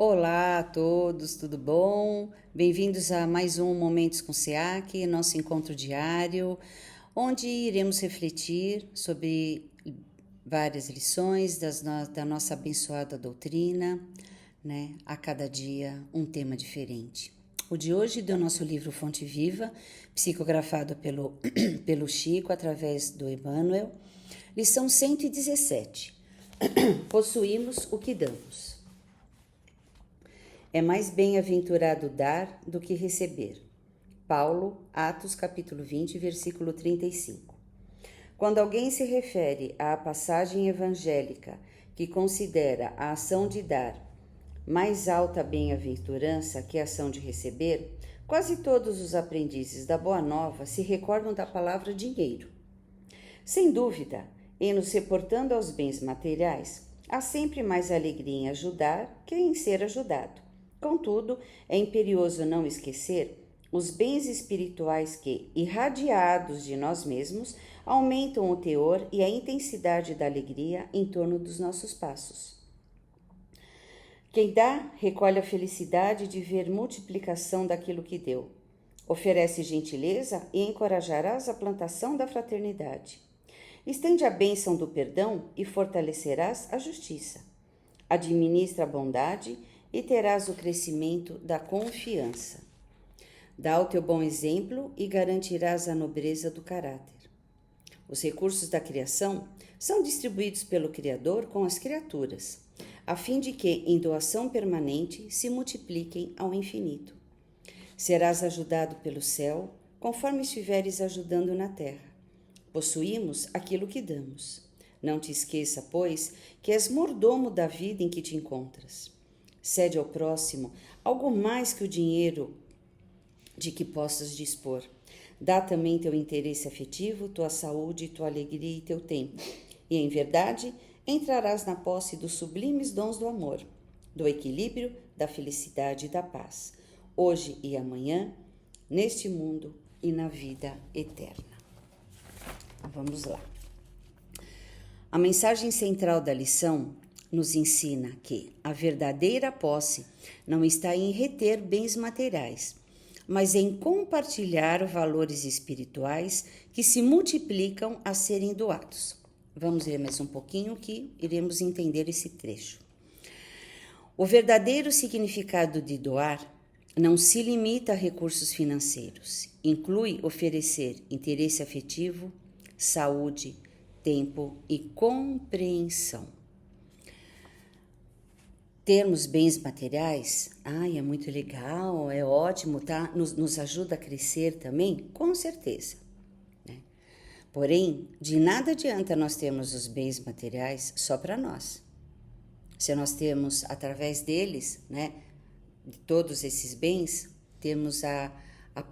Olá a todos, tudo bom? Bem-vindos a mais um Momentos com SEAC, nosso encontro diário, onde iremos refletir sobre várias lições da nossa abençoada doutrina, né? A cada dia um tema diferente. O de hoje do nosso livro Fonte Viva, psicografado pelo Chico através do Emmanuel, lição 117. Possuímos o que damos. É mais bem-aventurado dar do que receber. Paulo, Atos capítulo 20, versículo 35. Quando alguém se refere à passagem evangélica que considera a ação de dar mais alta bem-aventurança que a ação de receber, quase todos os aprendizes da Boa Nova se recordam da palavra dinheiro. Sem dúvida, em nos reportando aos bens materiais, há sempre mais alegria em ajudar que em ser ajudado. Contudo, é imperioso não esquecer os bens espirituais que, irradiados de nós mesmos, aumentam o teor e a intensidade da alegria em torno dos nossos passos. Quem dá, recolhe a felicidade de ver multiplicação daquilo que deu. Oferece gentileza e encorajarás a plantação da fraternidade. Estende a bênção do perdão e fortalecerás a justiça. Administra a bondade e terás o crescimento da confiança. Dá o teu bom exemplo e garantirás a nobreza do caráter. Os recursos da criação são distribuídos pelo Criador com as criaturas, a fim de que, em doação permanente, se multipliquem ao infinito. Serás ajudado pelo céu, conforme estiveres ajudando na terra. Possuímos aquilo que damos. Não te esqueça, pois, que és mordomo da vida em que te encontras. Cede ao próximo algo mais que o dinheiro de que possas dispor. Dá também teu interesse afetivo, tua saúde, tua alegria e teu tempo. E, em verdade, entrarás na posse dos sublimes dons do amor, do equilíbrio, da felicidade e da paz, hoje e amanhã, neste mundo e na vida eterna. Vamos lá. A mensagem central da lição nos ensina que a verdadeira posse não está em reter bens materiais, mas em compartilhar valores espirituais que se multiplicam a serem doados. Vamos ler mais um pouquinho que iremos entender esse trecho. O verdadeiro significado de doar não se limita a recursos financeiros, inclui oferecer interesse afetivo, saúde, tempo e compreensão. Termos bens materiais, é muito legal, é ótimo, tá? Nos ajuda a crescer também, com certeza. Né? Porém, de nada adianta nós termos os bens materiais só para nós. Se nós temos, através deles, né, de todos esses bens, temos a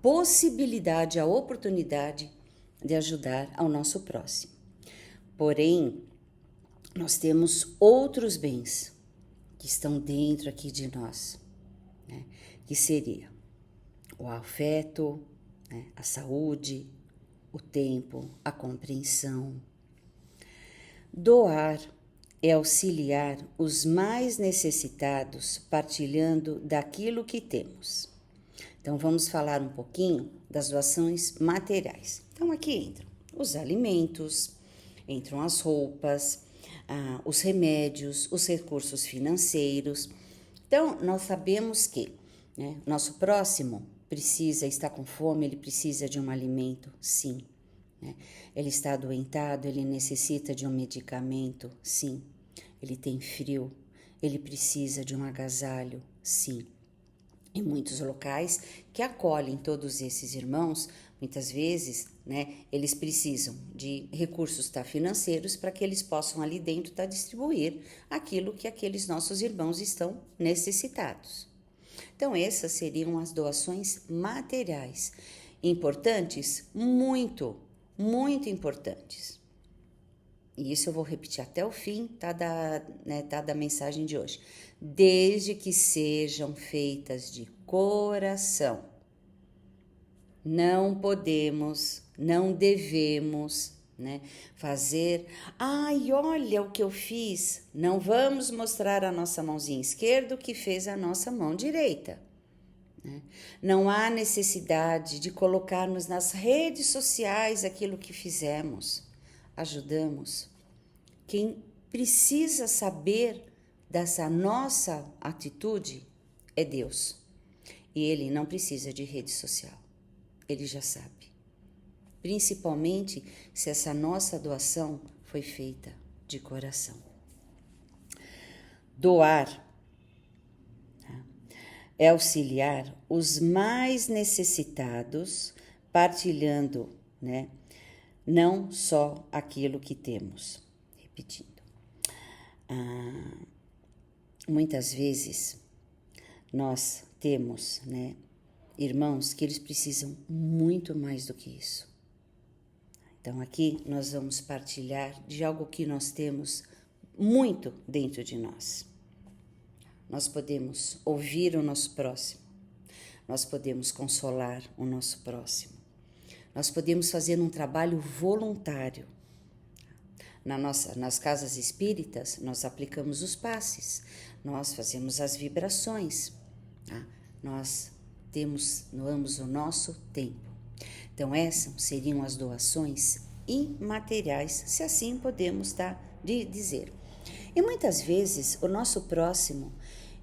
possibilidade, a oportunidade de ajudar ao nosso próximo. Porém, nós temos outros bens que estão dentro aqui de nós, né? Que seria o afeto, né? A saúde, o tempo, a compreensão. Doar é auxiliar os mais necessitados partilhando daquilo que temos. Então, vamos falar um pouquinho das doações materiais. Então, aqui entram os alimentos, entram as roupas, os remédios, os recursos financeiros. Então, nós sabemos que, né, nosso próximo está com fome, ele precisa de um alimento, sim. Né? Ele está adoentado, ele necessita de um medicamento, sim. Ele tem frio, ele precisa de um agasalho, sim. Em muitos locais que acolhem todos esses irmãos, muitas vezes, né, eles precisam de recursos financeiros para que eles possam ali dentro distribuir aquilo que aqueles nossos irmãos estão necessitados. Então, essas seriam as doações materiais. Importantes? Muito, muito importantes. E isso eu vou repetir até o fim, da mensagem de hoje. Desde que sejam feitas de coração. Não podemos, não devemos né? Fazer, ai, olha o que eu fiz. Não vamos mostrar a nossa mãozinha esquerda o que fez a nossa mão direita. Né? Não há necessidade de colocarmos nas redes sociais aquilo que fizemos, ajudamos. Quem precisa saber dessa nossa atitude é Deus. E Ele não precisa de rede social. Ele já sabe. Principalmente se essa nossa doação foi feita de coração. Doar é auxiliar os mais necessitados, partilhando, né, não só aquilo que temos. Repetindo. Muitas vezes nós temos, né, irmãos que eles precisam muito mais do que isso. Então aqui nós vamos partilhar de algo que nós temos muito dentro de nós. Nós podemos ouvir o nosso próximo, nós podemos consolar o nosso próximo, nós podemos fazer um trabalho voluntário. Nas casas espíritas, nós aplicamos os passes, nós fazemos as vibrações, tá? Nós doamos o nosso tempo. Então, essas seriam as doações imateriais, se assim podemos dizer. E muitas vezes o nosso próximo,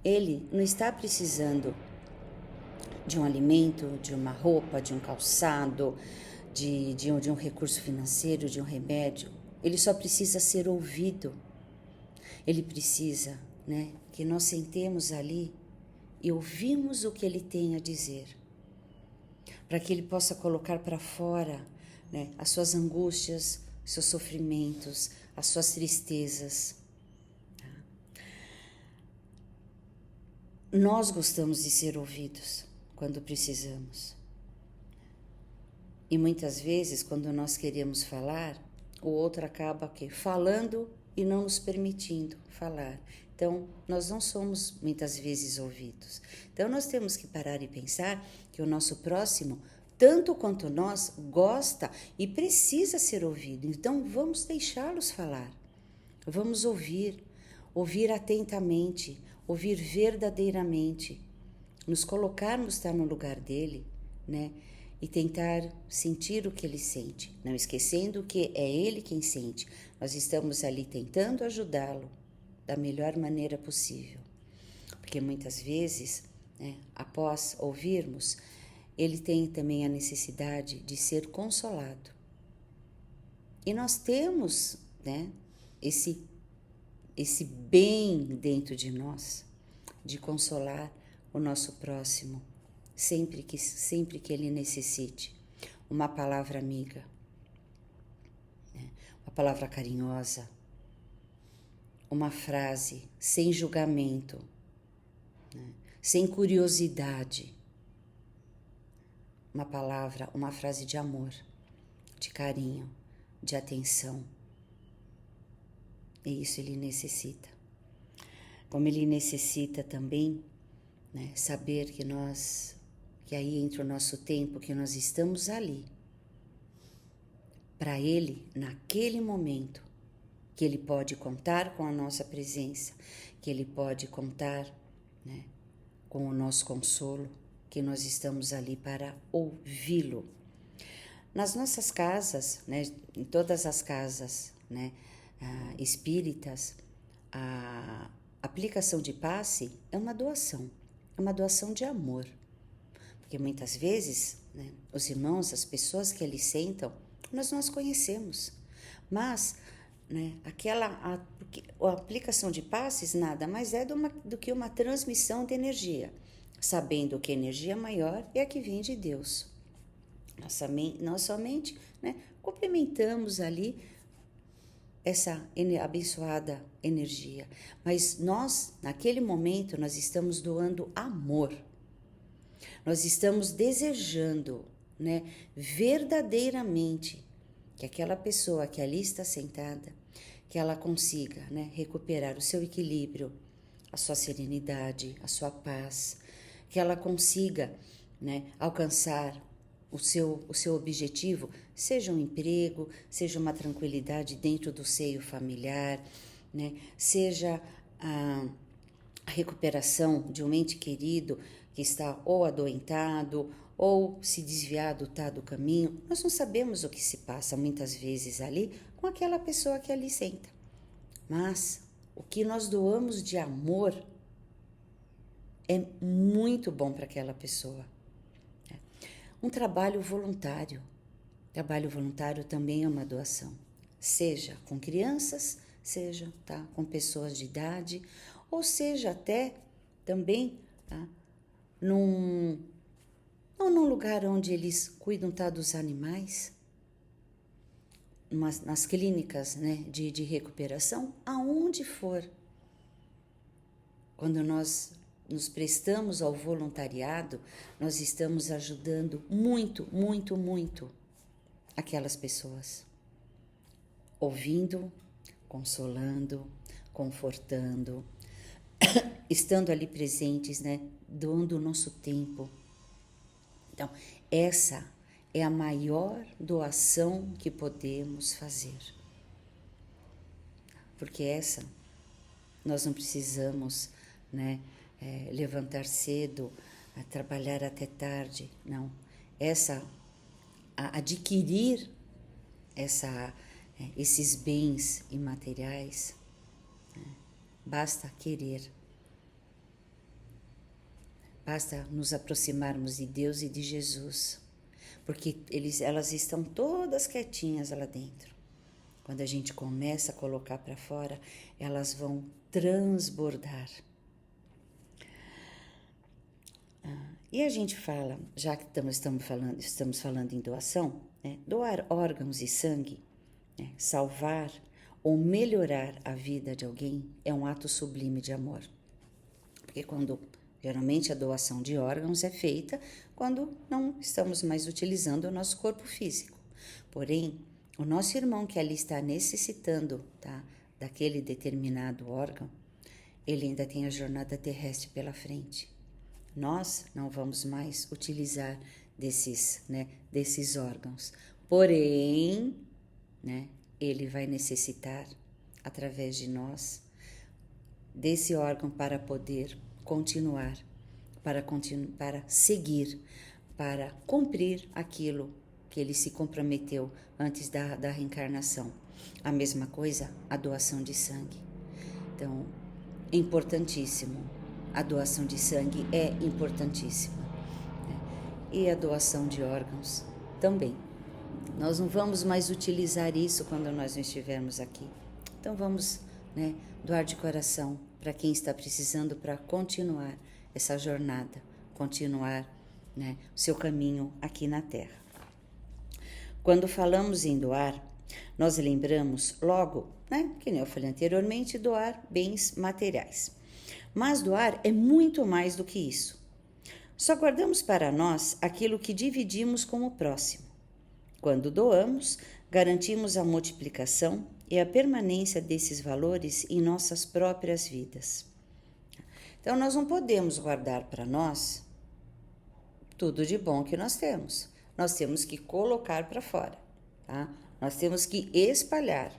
ele não está precisando de um alimento, de uma roupa, de um calçado, de um recurso financeiro, de um remédio. Ele só precisa ser ouvido. Ele precisa, né, que nós sentemos ali e ouvimos o que ele tem a dizer, para que ele possa colocar para fora, né, as suas angústias, seus sofrimentos, as suas tristezas. Nós gostamos de ser ouvidos quando precisamos. E muitas vezes, quando nós queremos falar, o outro acaba falando e não nos permitindo falar. Então, nós não somos muitas vezes ouvidos. Então, nós temos que parar e pensar que o nosso próximo, tanto quanto nós, gosta e precisa ser ouvido. Então, vamos deixá-los falar. Vamos ouvir atentamente, ouvir verdadeiramente, nos colocarmos no lugar dele, né? E tentar sentir o que ele sente, não esquecendo que é ele quem sente. Nós estamos ali tentando ajudá-lo da melhor maneira possível. Porque muitas vezes, né, após ouvirmos, ele tem também a necessidade de ser consolado. E nós temos, né, esse bem dentro de nós, de consolar o nosso próximo, sempre que ele necessite. Uma palavra amiga, né? Uma palavra carinhosa, uma frase sem julgamento, né? Sem curiosidade, uma frase de amor, de carinho, de atenção. E isso ele necessita. Como ele necessita também, né, saber que aí entra o nosso tempo, que nós estamos ali, para ele, naquele momento, que ele pode contar com a nossa presença, que ele pode contar, né, com o nosso consolo, que nós estamos ali para ouvi-lo. Nas nossas casas, né, em todas as casas, né, espíritas, a aplicação de passe é uma doação de amor. Porque muitas vezes, né, os irmãos, as pessoas que ali sentam, nós conhecemos. Mas, né, a aplicação de passes nada mais é do que uma transmissão de energia, sabendo que a energia maior é a que vem de Deus. Nós somente, né, complementamos ali essa abençoada energia. Mas nós, naquele momento, nós estamos doando amor. Nós estamos desejando, né, verdadeiramente que aquela pessoa que ali está sentada, que ela consiga, né, recuperar o seu equilíbrio, a sua serenidade, a sua paz, que ela consiga, né, alcançar o seu objetivo, seja um emprego, seja uma tranquilidade dentro do seio familiar, né? Seja a recuperação de um ente querido que está ou adoentado ou se desviado tá do caminho. Nós não sabemos o que se passa muitas vezes ali com aquela pessoa que ali senta. Mas o que nós doamos de amor é muito bom para aquela pessoa. Um trabalho voluntário. Trabalho voluntário também é uma doação. Seja com crianças, seja com pessoas de idade, ou seja até também num lugar onde eles cuidam dos animais, nas clínicas, né, de recuperação, aonde for. Quando nós nos prestamos ao voluntariado, nós estamos ajudando muito, muito, muito aquelas pessoas. Ouvindo, consolando, confortando, estando ali presentes, né? Doando o nosso tempo. Então, essa é a maior doação que podemos fazer. Porque essa, nós não precisamos, né, levantar cedo, trabalhar até tarde, não. Adquirir esses bens imateriais, né, basta querer. Basta nos aproximarmos de Deus e de Jesus, porque elas estão todas quietinhas lá dentro. Quando a gente começa a colocar para fora, elas vão transbordar. E a gente fala, já que estamos falando em doação, né, doar órgãos e sangue, né, salvar ou melhorar a vida de alguém é um ato sublime de amor. Porque geralmente a doação de órgãos é feita quando não estamos mais utilizando o nosso corpo físico. Porém, o nosso irmão que ali está necessitando, daquele determinado órgão, ele ainda tem a jornada terrestre pela frente. Nós não vamos mais utilizar desses órgãos. Porém, né, ele vai necessitar, através de nós, desse órgão para poder continuar, para seguir, para cumprir aquilo que ele se comprometeu antes da reencarnação. A mesma coisa, a doação de sangue. Então, é importantíssimo. A doação de sangue é importantíssima. E a doação de órgãos também. Nós não vamos mais utilizar isso quando nós não estivermos aqui. Então vamos, né, doar de coração para quem está precisando para continuar essa jornada, continuar, né, o seu caminho aqui na Terra. Quando falamos em doar, nós lembramos logo, né, que nem eu falei anteriormente, doar bens materiais. Mas doar é muito mais do que isso. Só guardamos para nós aquilo que dividimos com o próximo. Quando doamos, garantimos a multiplicação e a permanência desses valores em nossas próprias vidas. Então, nós não podemos guardar para nós tudo de bom que nós temos. Nós temos que colocar para fora, tá? Nós temos que espalhar,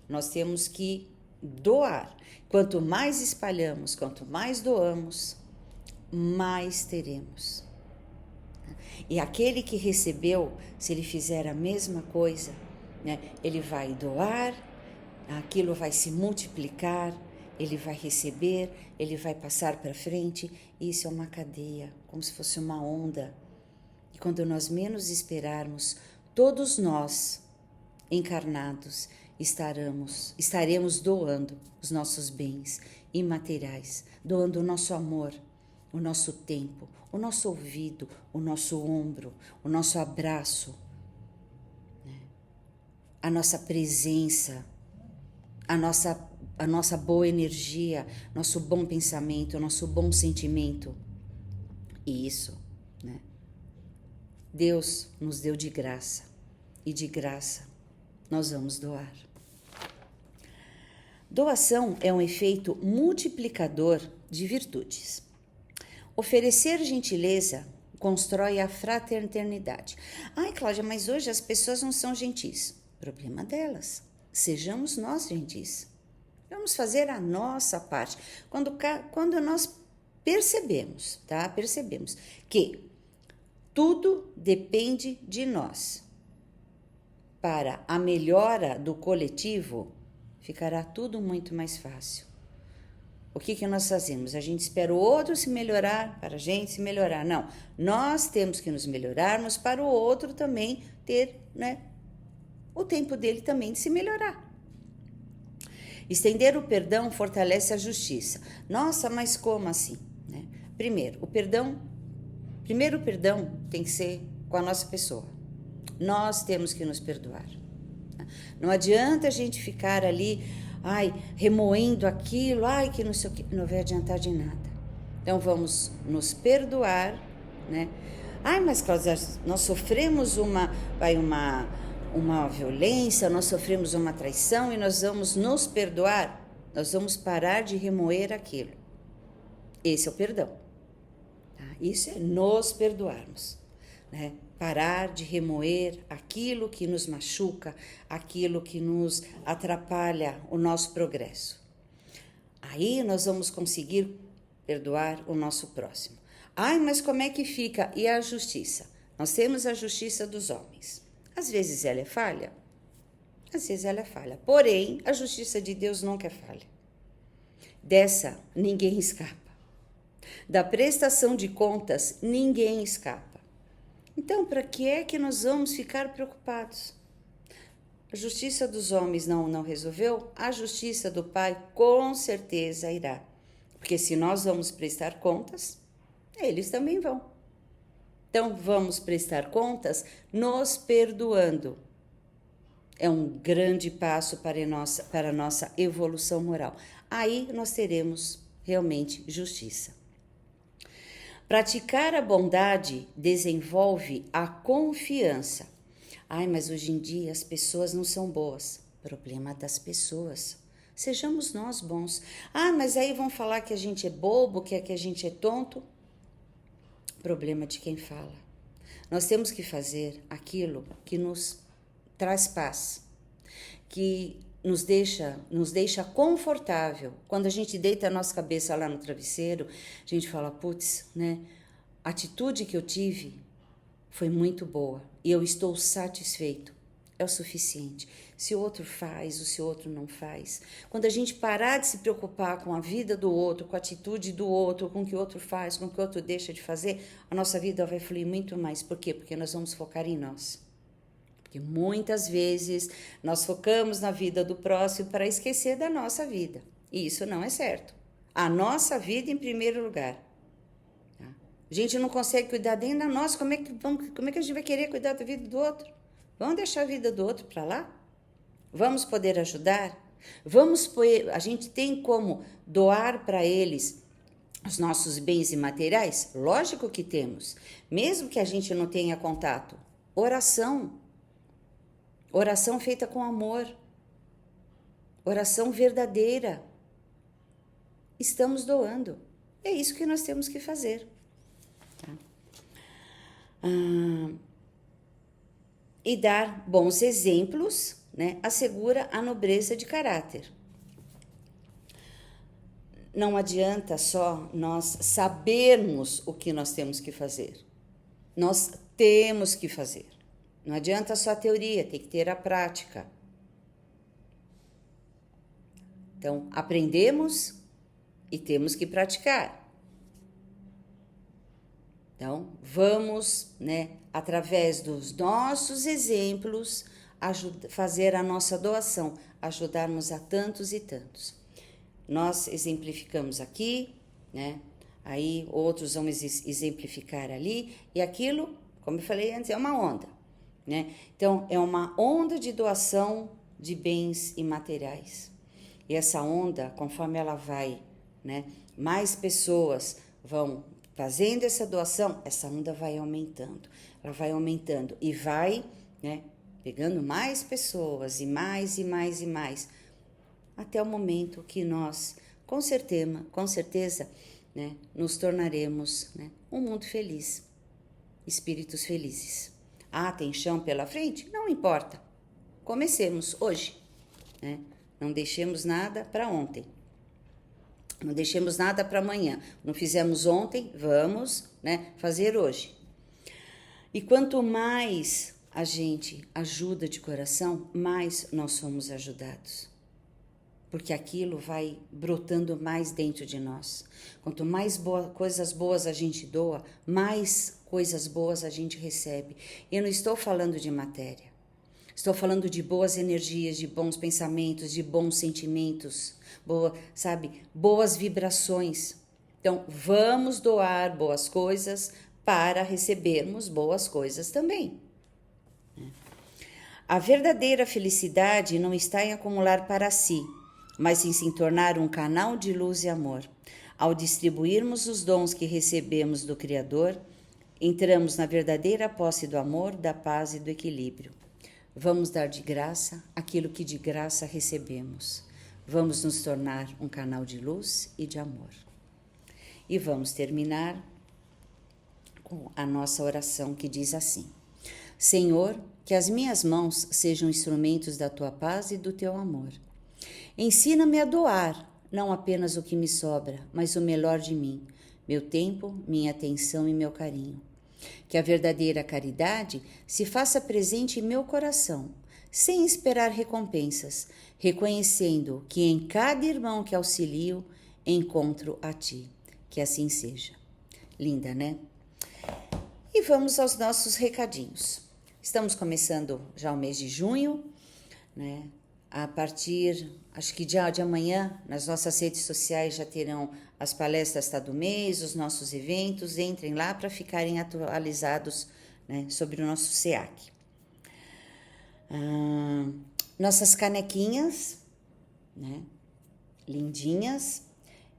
nós temos que doar. Quanto mais espalhamos, quanto mais doamos, mais teremos. E aquele que recebeu, se ele fizer a mesma coisa, né, ele vai doar, aquilo vai se multiplicar, ele vai receber, ele vai passar para frente. Isso é uma cadeia, como se fosse uma onda. E quando nós menos esperarmos, todos nós, encarnados, estaremos doando os nossos bens imateriais, doando o nosso amor, o nosso tempo, o nosso ouvido, o nosso ombro, o nosso abraço, né? A nossa presença, a nossa boa energia, nosso bom pensamento, nosso bom sentimento. E isso, né, Deus nos deu de graça, e de graça nós vamos doar. Doação é um efeito multiplicador de virtudes. Oferecer gentileza constrói a fraternidade. Ai, Cláudia, mas hoje as pessoas não são gentis. Problema delas. Sejamos nós gentis. Vamos fazer a nossa parte. Quando nós percebemos, tá? Percebemos que tudo depende de nós. Para a melhora do coletivo, ficará tudo muito mais fácil. O que nós fazemos? A gente espera o outro se melhorar para a gente se melhorar. Não, nós temos que nos melhorarmos para o outro também ter, né, o tempo dele também de se melhorar. Estender o perdão fortalece a justiça. Nossa, mas como assim? Né? Primeiro, o perdão tem que ser com a nossa pessoa. Nós temos que nos perdoar. Não adianta a gente ficar ali, remoendo aquilo, que não sei o que, não vai adiantar de nada. Então vamos nos perdoar, né? Mas Cláudia, nós sofremos uma violência, nós sofremos uma traição e nós vamos nos perdoar, nós vamos parar de remoer aquilo. Esse é o perdão. Tá? Isso é nos perdoarmos, né? Parar de remoer aquilo que nos machuca, aquilo que nos atrapalha o nosso progresso. Aí nós vamos conseguir perdoar o nosso próximo. Mas como é que fica? E a justiça? Nós temos a justiça dos homens. Às vezes ela é falha, às vezes ela é falha. Porém, a justiça de Deus nunca é falha. Dessa, ninguém escapa. Da prestação de contas, ninguém escapa. Então, para que é que nós vamos ficar preocupados? A justiça dos homens não resolveu? A justiça do Pai com certeza irá. Porque se nós vamos prestar contas, eles também vão. Então, vamos prestar contas nos perdoando. É um grande passo para a nossa evolução moral. Aí nós teremos realmente justiça. Praticar a bondade desenvolve a confiança. Mas hoje em dia as pessoas não são boas. Problema das pessoas. Sejamos nós bons. Mas aí vão falar que a gente é bobo, que a gente é tonto. Problema de quem fala. Nós temos que fazer aquilo que nos traz paz, que nos deixa confortável. Quando a gente deita a nossa cabeça lá no travesseiro, a gente fala, putz, né? A atitude que eu tive foi muito boa e eu estou satisfeito. É o suficiente. Se o outro faz, ou se o outro não faz. Quando a gente parar de se preocupar com a vida do outro, com a atitude do outro, com o que o outro faz, com o que o outro deixa de fazer, a nossa vida vai fluir muito mais. Por quê? Porque nós vamos focar em nós. Porque muitas vezes nós focamos na vida do próximo para esquecer da nossa vida. E isso não é certo. A nossa vida em primeiro lugar. Tá? A gente não consegue cuidar nem da nossa, como é que a gente vai querer cuidar da vida do outro? Vamos deixar a vida do outro para lá? Vamos poder ajudar? A gente tem como doar para eles os nossos bens imateriais? Lógico que temos. Mesmo que a gente não tenha contato. Oração. Oração feita com amor. Oração verdadeira. Estamos doando. É isso que nós temos que fazer. Tá? E dar bons exemplos, né, assegura a nobreza de caráter. Não adianta só nós sabermos o que nós temos que fazer. Nós temos que fazer. Não adianta só a teoria, tem que ter a prática. Então, aprendemos e temos que praticar. Então, vamos, né, através dos nossos exemplos, fazer a nossa doação, ajudarmos a tantos e tantos. Nós exemplificamos aqui, né? Aí outros vão exemplificar ali, e aquilo, como eu falei antes, é uma onda, né? Então, é uma onda de doação de bens imateriais. E essa onda, conforme ela vai, né, mais pessoas vão fazendo essa doação, essa onda vai aumentando. Ela vai aumentando e vai, né, pegando mais pessoas e mais, até o momento que nós, com certeza, né, nos tornaremos, né, um mundo feliz. espíritos felizes. Ah, tem chão pela frente? Não importa. Comecemos hoje, né? Não deixemos nada para ontem. Não deixemos nada para amanhã. Não fizemos ontem, vamos, né, fazer hoje. E quanto mais a gente ajuda de coração, mais nós somos ajudados. Porque aquilo vai brotando mais dentro de nós. Quanto mais coisas boas a gente doa, mais coisas boas a gente recebe. Eu não estou falando de matéria. Estou falando de boas energias, de bons pensamentos, de bons sentimentos, boas vibrações. Então, vamos doar boas coisas para recebermos boas coisas também. A verdadeira felicidade não está em acumular para si, mas em se tornar um canal de luz e amor. Ao distribuirmos os dons que recebemos do Criador, entramos na verdadeira posse do amor, da paz e do equilíbrio. Vamos dar de graça aquilo que de graça recebemos. Vamos nos tornar um canal de luz e de amor. E vamos terminar com a nossa oração que diz assim: Senhor, que as minhas mãos sejam instrumentos da tua paz e do teu amor. Ensina-me a doar, não apenas o que me sobra, mas o melhor de mim, meu tempo, minha atenção e meu carinho. Que a verdadeira caridade se faça presente em meu coração, sem esperar recompensas, reconhecendo que em cada irmão que auxilio, encontro a ti. Que assim seja. Linda, né? E vamos aos nossos recadinhos. Estamos começando já o mês de junho, né? A partir, acho que de amanhã, nas nossas redes sociais já terão as palestras do mês, os nossos eventos. Entrem lá para ficarem atualizados, né, sobre o nosso SEAC. Nossas canequinhas, né, lindinhas,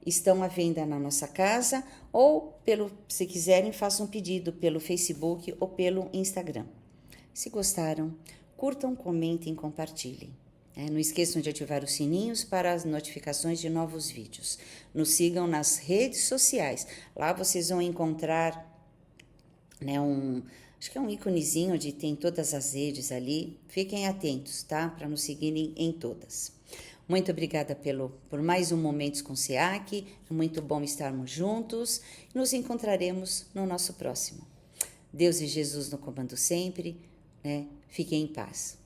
estão à venda na nossa casa ou, se quiserem, façam um pedido pelo Facebook ou pelo Instagram. Se gostaram, curtam, comentem, compartilhem. Não esqueçam de ativar os sininhos para as notificações de novos vídeos. Nos sigam nas redes sociais. Lá vocês vão encontrar, né, acho que é um íconezinho onde tem todas as redes ali. Fiquem atentos, tá? Para nos seguirem em todas. Muito obrigada por mais um Momentos com SEAC. É muito bom estarmos juntos. Nos encontraremos no nosso próximo. Deus e Jesus no comando sempre, né? Fiquem em paz.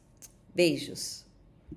Beijos.